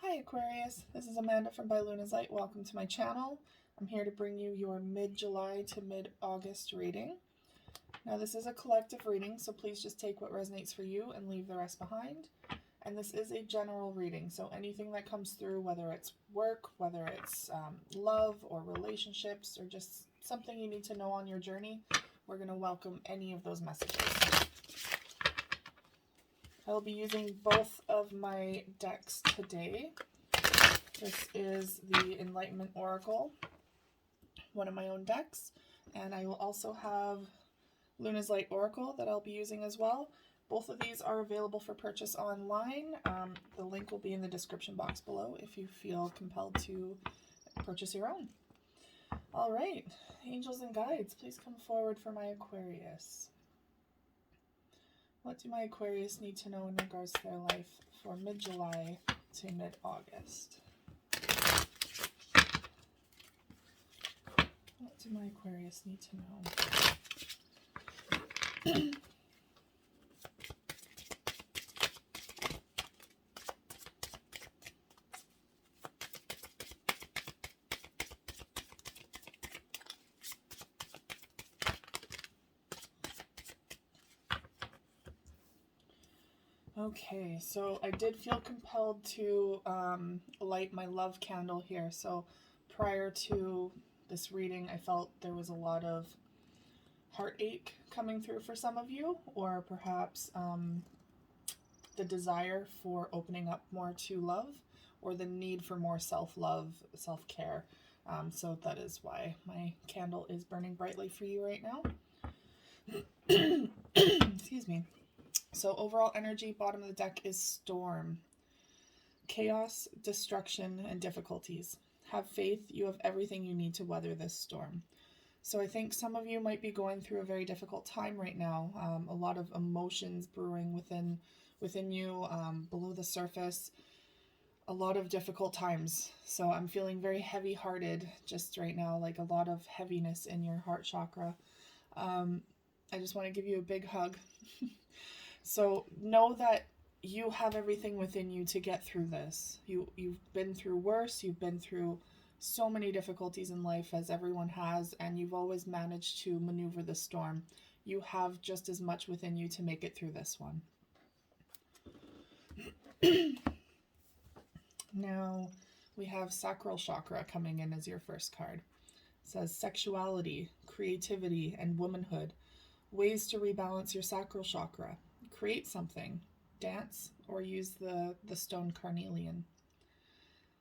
Hi Aquarius, this is Amanda from By Luna's Light. Welcome to my channel. I'm here to bring you your mid-July to mid-August reading. Now this is a collective reading, so please just take what resonates for you and leave the rest behind. And this is a general reading, so anything that comes through, whether it's work, whether it's love or relationships, or just something you need to know on your journey, we're going to welcome any of those messages. I will be using both of my decks today. This is the Enlightenment Oracle, one of my own decks, and I will also have Luna's Light Oracle that I'll be using as well. Both of these are available for purchase online. The link will be in the description box below if you feel compelled to purchase your own. All right, angels and guides, please come forward for my Aquarius. What do my Aquarius need to know in regards to their life for mid-July to mid-August? What do my Aquarius need to know? Okay, so I did feel compelled to light my love candle here. So prior to this reading, I felt there was a lot of heartache coming through for some of you, or perhaps the desire for opening up more to love, or the need for more self-love, self-care. So that is why my candle is burning brightly for you right now. Excuse me. So overall energy, bottom of the deck is storm. Chaos, destruction, and difficulties. Have faith, you have everything you need to weather this storm. So I think some of you might be going through a very difficult time right now. A lot of emotions brewing within you, below the surface. A lot of difficult times. So I'm feeling very heavy-hearted just right now, like a lot of heaviness in your heart chakra. I just want to give you a big hug. So know that you have everything within you to get through this. You've been through worse. You've been through so many difficulties in life, as everyone has, and you've always managed to maneuver the storm. You have just as much within you to make it through this one. Now we have sacral chakra coming in as your first card. It says sexuality, creativity, and womanhood. Ways to rebalance your sacral chakra. Create something, dance, or use the stone carnelian.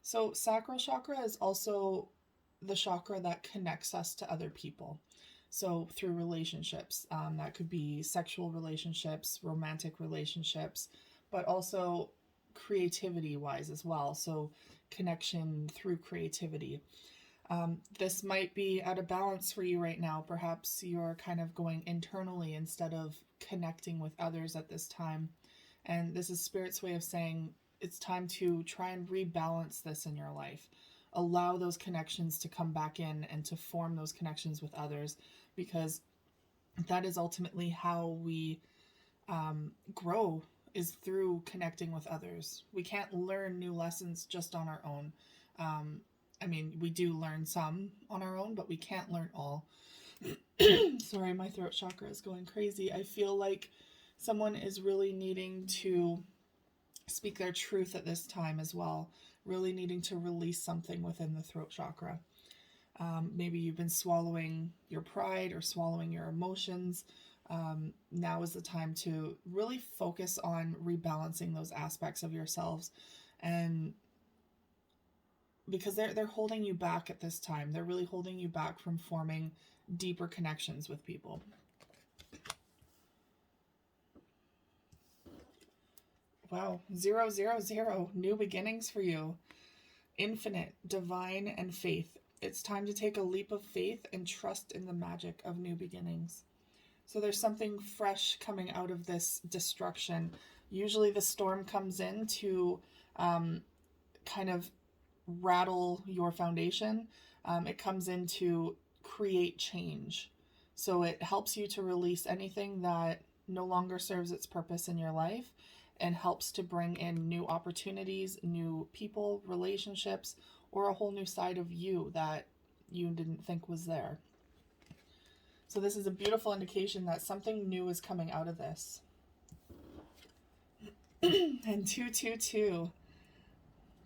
So sacral chakra is also the chakra that connects us to other people. So through relationships, that could be sexual relationships, romantic relationships, but also creativity wise as well. So connection through creativity. This might be out of balance for you right now. Perhaps you're kind of going internally instead of connecting with others at this time. And this is Spirit's way of saying it's time to try and rebalance this in your life. Allow those connections to come back in and to form those connections with others, because that is ultimately how we grow, is through connecting with others. We can't learn new lessons just on our own. I mean, we do learn some on our own, but we can't learn all. Sorry, my throat chakra is going crazy. I feel like someone is really needing to speak their truth at this time as well. Really needing to release something within the throat chakra. Maybe you've been swallowing your pride or swallowing your emotions. Now is the time to really focus on rebalancing those aspects of yourselves, and because they're holding you back at this time. They're really holding you back from forming deeper connections with people. Wow, 000, new beginnings for you. Infinite, divine, and faith. It's time to take a leap of faith and trust in the magic of new beginnings. So there's something fresh coming out of this destruction. Usually the storm comes in to kind of rattle your foundation. It comes in to create change. So it helps you to release anything that no longer serves its purpose in your life, and helps to bring in new opportunities, new people, relationships, or a whole new side of you that you didn't think was there. So this is a beautiful indication that something new is coming out of this. And 222.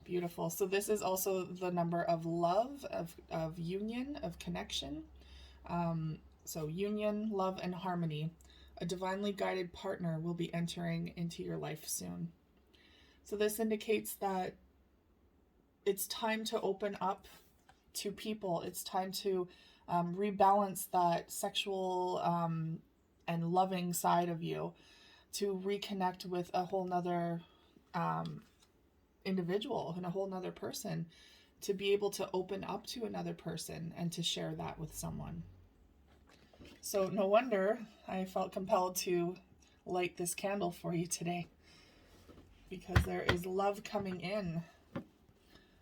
Beautiful. So this is also the number of love, of union, of connection. So union, love, and harmony. A divinely guided partner will be entering into your life soon. So this indicates that it's time to open up to people. It's time to rebalance that sexual and loving side of you, to reconnect with a whole nother individual and a whole nother person, to be able to open up to another person and to share that with someone. So no wonder I felt compelled to light this candle for you today, because there is love coming in.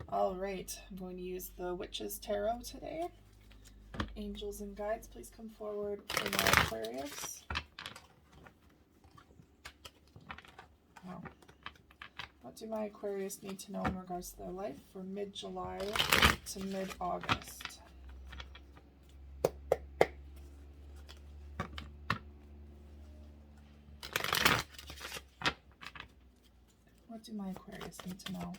All right, I'm going to use the Witch's Tarot today. Angels and guides, please come forward for my Aquarius. Wow. What do my Aquarius need to know in regards to their life for mid-July to mid-August? What do my Aquarius need to know?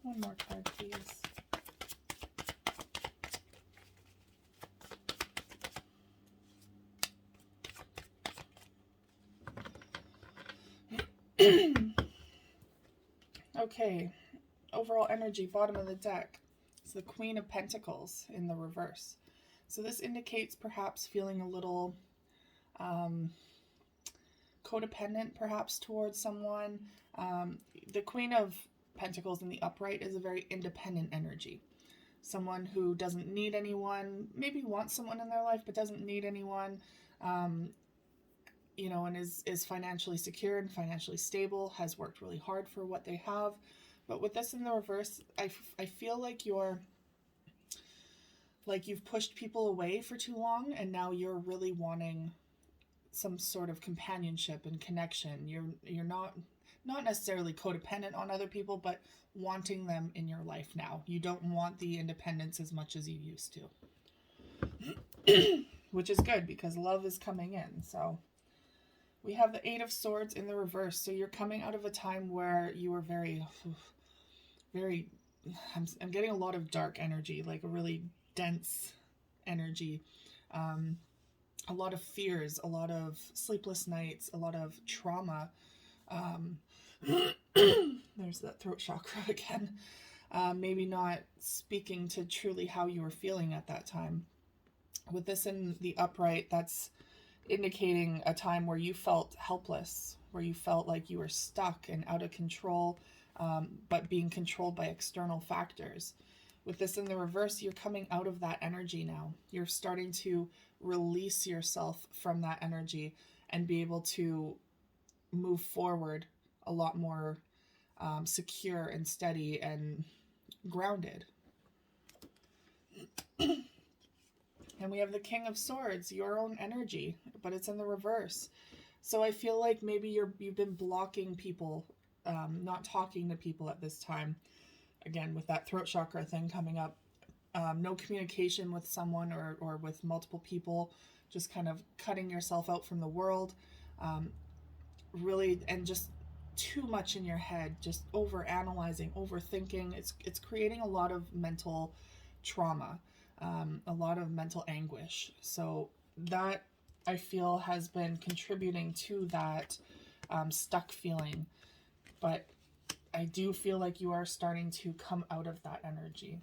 One more card, please. Okay, overall energy, bottom of the deck. It's the Queen of Pentacles in the reverse. So this indicates perhaps feeling a little codependent perhaps towards someone. The Queen of Pentacles in the upright is a very independent energy. Someone who doesn't need anyone, maybe wants someone in their life but doesn't need anyone, you know, and is financially secure and financially stable, has worked really hard for what they have. But with this in the reverse, I feel like you've pushed people away for too long, and now you're really wanting some sort of companionship and connection. You're not necessarily codependent on other people, but wanting them in your life now. You don't want the independence as much as you used to. Which is good, because love is coming in. So we have the Eight of Swords in the reverse. So you're coming out of a time where you were very, I'm getting a lot of dark energy, like a really dense energy. A lot of fears, a lot of sleepless nights, a lot of trauma. There's that throat chakra again. Maybe not speaking to truly how you were feeling at that time. With this in the upright, that's indicating a time where you felt helpless, where you felt like you were stuck and out of control, but being controlled by external factors. With this in the reverse, you're coming out of that energy now. You're starting to release yourself from that energy and be able to move forward a lot more secure and steady and grounded. And we have the King of Swords, your own energy, but it's in the reverse. So I feel like maybe you've been blocking people, not talking to people at this time. Again, with that throat chakra thing coming up, no communication with someone or with multiple people, just kind of cutting yourself out from the world, really, and just too much in your head, just over analyzing, overthinking. It's creating a lot of mental trauma, a lot of mental anguish. So that, I feel, has been contributing to that stuck feeling. But I do feel like you are starting to come out of that energy.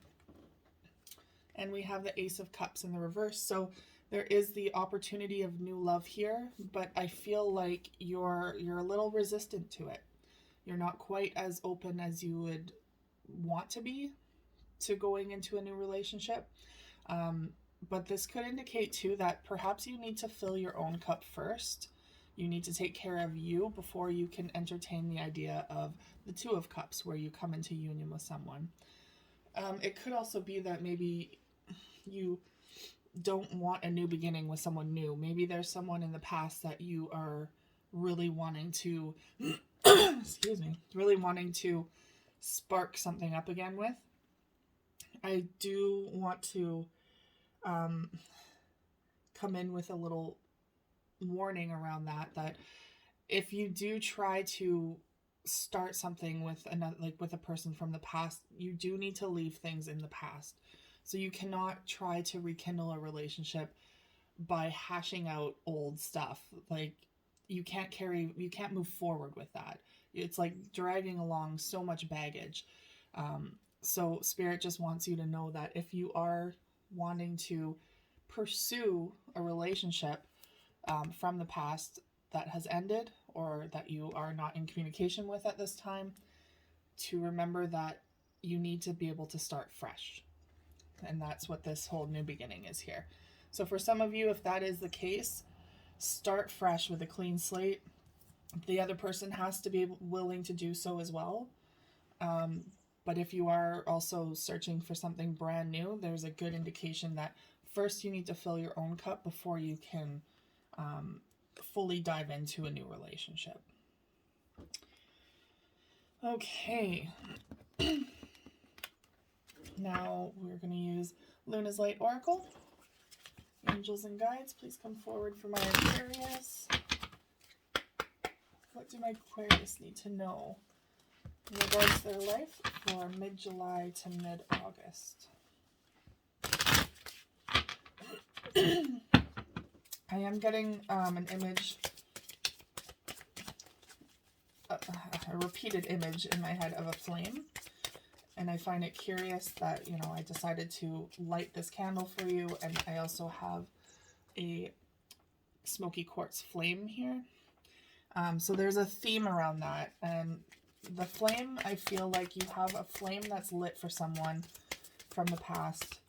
And we have the Ace of Cups in the reverse. So there is the opportunity of new love here, but I feel like you're a little resistant to it. You're not quite as open as you would want to be to going into a new relationship. But this could indicate too that perhaps you need to fill your own cup first. You need to take care of you before you can entertain the idea of the Two of Cups, where you come into union with someone. It could also be that maybe you don't want a new beginning with someone new. Maybe there's someone in the past that you are really wanting to, excuse me, really wanting to spark something up again with. I do want to come in with a little warning around that if you do try to start something with another, like with a person from the past, you do need to leave things in the past. So you cannot try to rekindle a relationship by hashing out old stuff. Like you can't move forward with that. It's like dragging along so much baggage. So Spirit just wants you to know that if you are wanting to pursue a relationship from the past that has ended or that you are not in communication with at this time, to remember that you need to be able to start fresh. And that's what this whole new beginning is here. So for some of you, if that is the case, start fresh with a clean slate. The other person has to be willing to do so as well. But if you are also searching for something brand new, there's a good indication that first you need to fill your own cup before you can fully dive into a new relationship. Okay. Now we're going to use Luna's Light Oracle. Angels and guides, please come forward for my Aquarius. What do my Aquarius need to know in regards to their life for mid-July to mid-August? I am getting an image, a repeated image in my head of a flame. And I find it curious that, you know, I decided to light this candle for you. And I also have a smoky quartz flame here. So there's a theme around that. And the flame, I feel like you have a flame that's lit for someone from the past.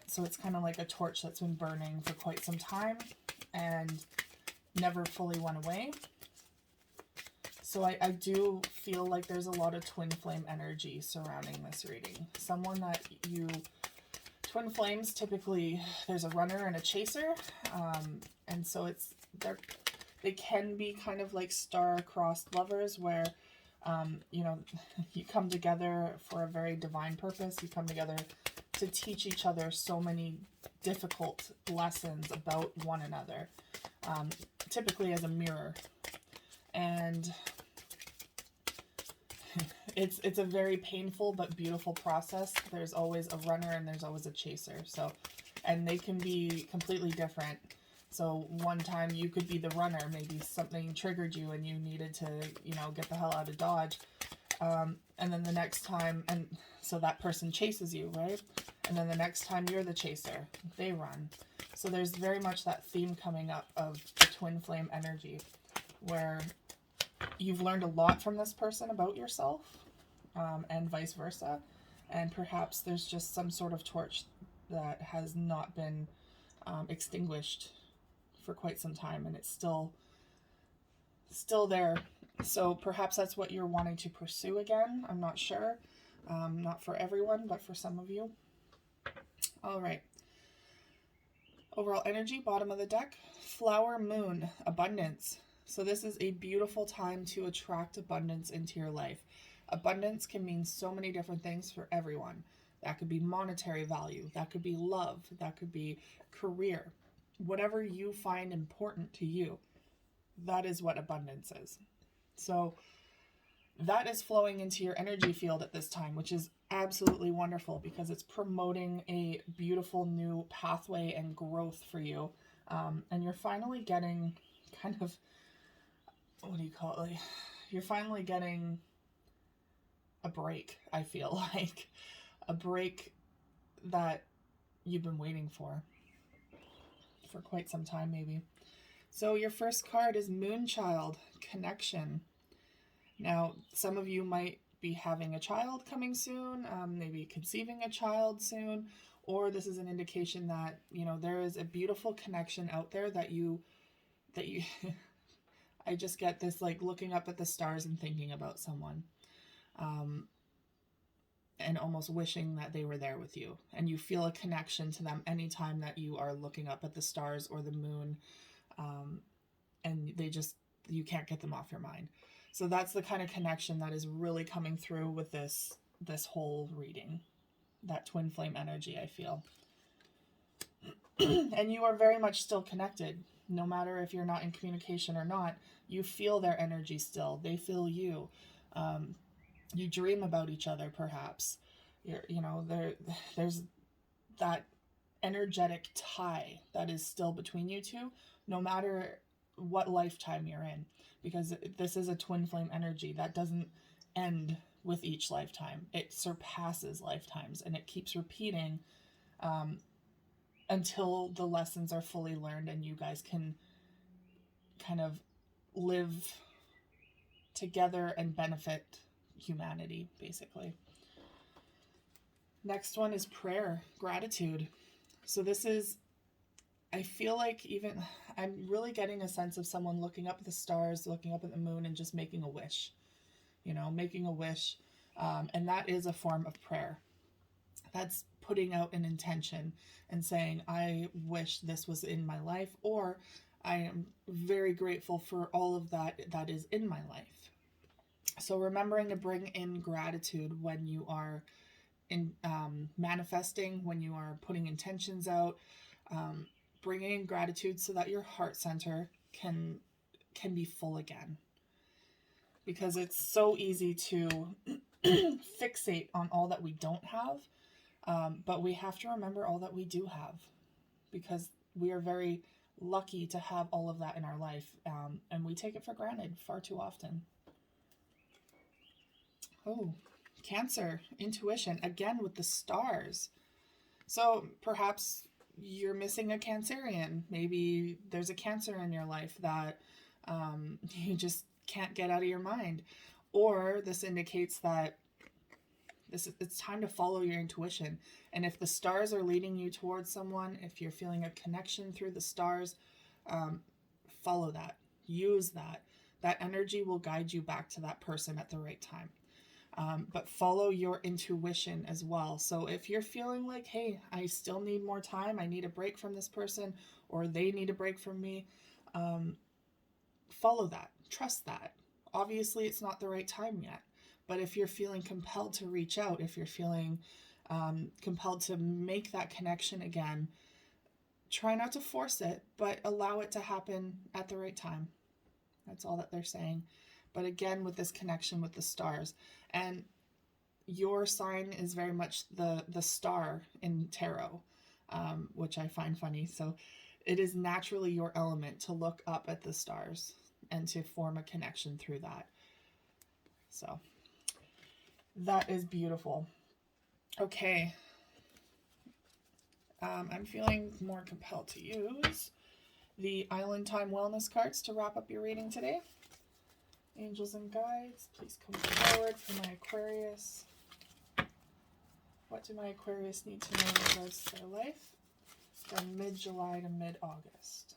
So it's kind of like a torch that's been burning for quite some time and never fully went away. So I do feel like there's a lot of twin flame energy surrounding this reading. Someone that you... Twin flames, typically, there's a runner and a chaser. And so they can be kind of like star-crossed lovers where, you know, you come together for a very divine purpose. You come together to teach each other so many difficult lessons about one another, typically as a mirror. And it's a very painful but beautiful process. There's always a runner and there's always a chaser. So, and they can be completely different. So one time you could be the runner, maybe something triggered you and you needed to, you know, get the hell out of Dodge. And then the next time, and so that person chases you, right? And then the next time you're the chaser, they run. So there's very much that theme coming up of the twin flame energy where you've learned a lot from this person about yourself, and vice versa. And perhaps there's just some sort of torch that has not been extinguished for quite some time, and it's still there. So perhaps that's what you're wanting to pursue again. I'm not sure. Not for everyone, but for some of you. All right. Overall energy, bottom of the deck, flower, moon, abundance. So this is a beautiful time to attract abundance into your life. Abundance can mean so many different things for everyone. That could be monetary value. That could be love. That could be career. Whatever you find important to you, that is what abundance is. So that is flowing into your energy field at this time, which is absolutely wonderful because it's promoting a beautiful new pathway and growth for you. And you're finally getting kind of, what do you call it? Like, you're finally getting a break, I feel like. A break that you've been waiting for quite some time, maybe. So your first card is Moonchild, connection. Now, some of you might be having a child coming soon, maybe conceiving a child soon, or this is an indication that, you know, there is a beautiful connection out there that you I just get this like looking up at the stars and thinking about someone, and almost wishing that they were there with you, and you feel a connection to them anytime that you are looking up at the stars or the moon, and you can't get them off your mind. So that's the kind of connection that is really coming through with this whole reading, that twin flame energy, I feel. And you are very much still connected, no matter if you're not in communication or not. You feel their energy still. They feel you. You dream about each other, perhaps. There's that energetic tie that is still between you two, no matter what lifetime you're in, because this is a twin flame energy that doesn't end with each lifetime. It surpasses lifetimes, and it keeps repeating until the lessons are fully learned and you guys can kind of live together and benefit humanity, basically. Next one is prayer, gratitude. So this is, I feel like I'm really getting a sense of someone looking up at the stars, looking up at the moon, and just making a wish. Making a wish. And that is a form of prayer. That's putting out an intention and saying, I wish this was in my life, or I am very grateful for all of that is in my life. So remembering to bring in gratitude when you are in manifesting, when you are putting intentions out, bringing in gratitude so that your heart center can be full again. Because it's so easy to fixate on all that we don't have, but we have to remember all that we do have, because we are very lucky to have all of that in our life, and we take it for granted far too often. Oh, Cancer, intuition, again with the stars. So perhaps you're missing a Cancerian. Maybe there's a Cancer in your life that you just can't get out of your mind. Or this indicates that it's time to follow your intuition. And if the stars are leading you towards someone, if you're feeling a connection through the stars, follow that. Use that. That energy will guide you back to that person at the right time. But follow your intuition as well. So if you're feeling like, hey, I still need more time, I need a break from this person, or they need a break from me, follow that. Trust that. Obviously, it's not the right time yet. But if you're feeling compelled to reach out, if you're feeling compelled to make that connection again, try not to force it, but allow it to happen at the right time. That's all that they're saying. But again, with this connection with the stars. And your sign is very much the star in tarot, which I find funny. So it is naturally your element to look up at the stars and to form a connection through that. So that is beautiful. Okay. I'm feeling more compelled to use the Island Time Wellness cards to wrap up your reading today. Angels and guides, please come forward for my Aquarius. What do my Aquarius need to know in regards to their life from mid-July to mid-August?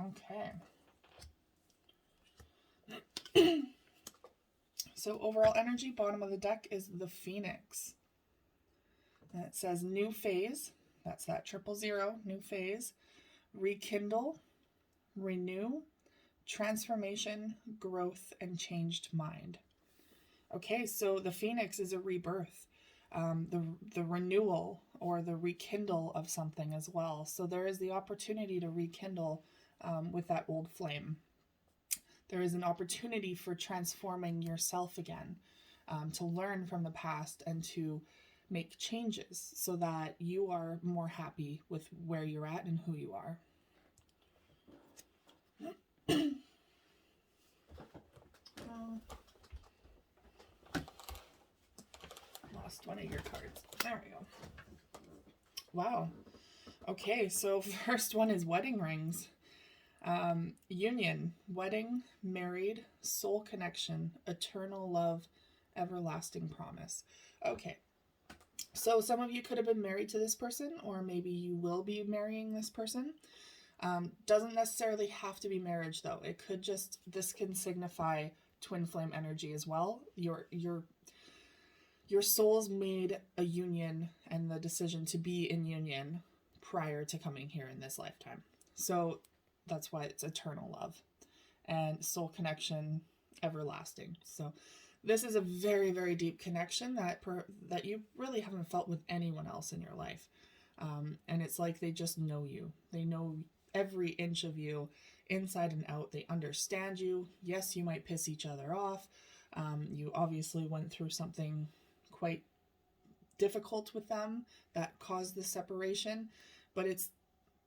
Okay. So overall energy, bottom of the deck is the Phoenix. And it says new phase. That's that 000, new phase. Rekindle, renew, transformation, growth, and changed mind. Okay, so the Phoenix is a rebirth. The renewal or the rekindle of something as well. So there is the opportunity to rekindle with that old flame. There is an opportunity for transforming yourself again, to learn from the past and to make changes so that you are more happy with where you're at and who you are. Lost one of your cards. There we go. Wow. Okay, so first one is wedding rings. Union, wedding, married, soul connection, eternal love, everlasting promise. Okay, so some of you could have been married to this person, or maybe you will be marrying this person. Doesn't necessarily have to be marriage though. It could just, this can signify twin flame energy as well. Your souls made a union and the decision to be in union prior to coming here in this lifetime. So that's why it's eternal love and soul connection, everlasting. So this is a very, very deep connection that you really haven't felt with anyone else in your life. And it's like they just know you. They know every inch of you inside and out. They understand you. Yes, you might piss each other off. You obviously went through something quite difficult with them that caused the separation, but it's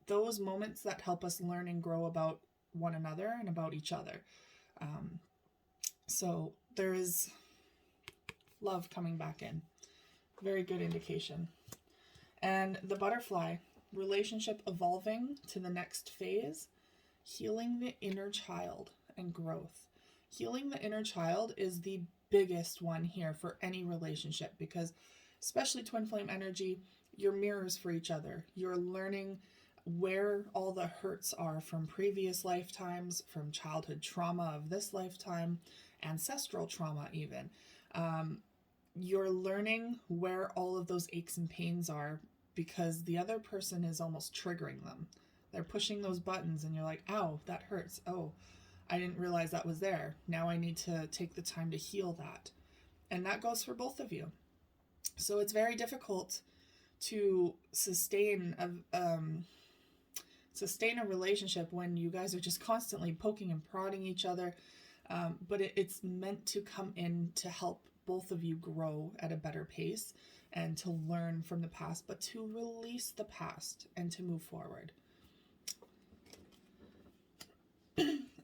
those moments that help us learn and grow about one another and about each other. So there is love coming back in. Very good indication. And the butterfly, relationship evolving to the next phase, healing the inner child and growth. Healing the inner child is the biggest one here for any relationship, because especially twin flame energy, you're mirrors for each other. You're learning where all the hurts are from previous lifetimes, from childhood trauma of this lifetime, ancestral trauma even. You're learning where all of those aches and pains are because the other person is almost triggering them. They're pushing those buttons and you're like, ow, that hurts. Oh, I didn't realize that was there. Now I need to take the time to heal that. And that goes for both of you. So it's very difficult to sustain a relationship when you guys are just constantly poking and prodding each other. But it's meant to come in to help both of you grow at a better pace and to learn from the past, but to release the past and to move forward.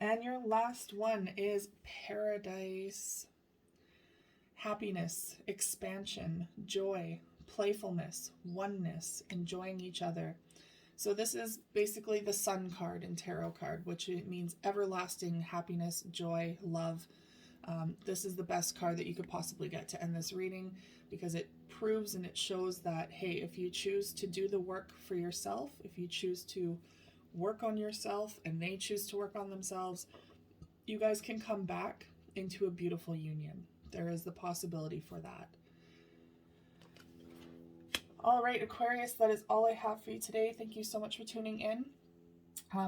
And your last one is paradise. Happiness, expansion, joy, playfulness, oneness, enjoying each other. So this is basically the sun card in tarot card, which it means everlasting happiness, joy, love. This is the best card that you could possibly get to end this reading, because it proves and it shows that, hey, if you choose to do the work for yourself, if you choose to work on yourself and they choose to work on themselves, you guys can come back into a beautiful union. There is the possibility for that. All right, Aquarius, that is all I have for you today. Thank you so much for tuning in.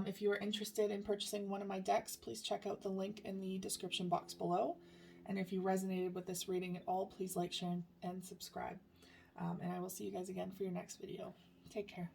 If you are interested in purchasing one of my decks, please check out the link in the description box below. And if you resonated with this reading at all, please like, share, and subscribe. And I will see you guys again for your next video. Take care.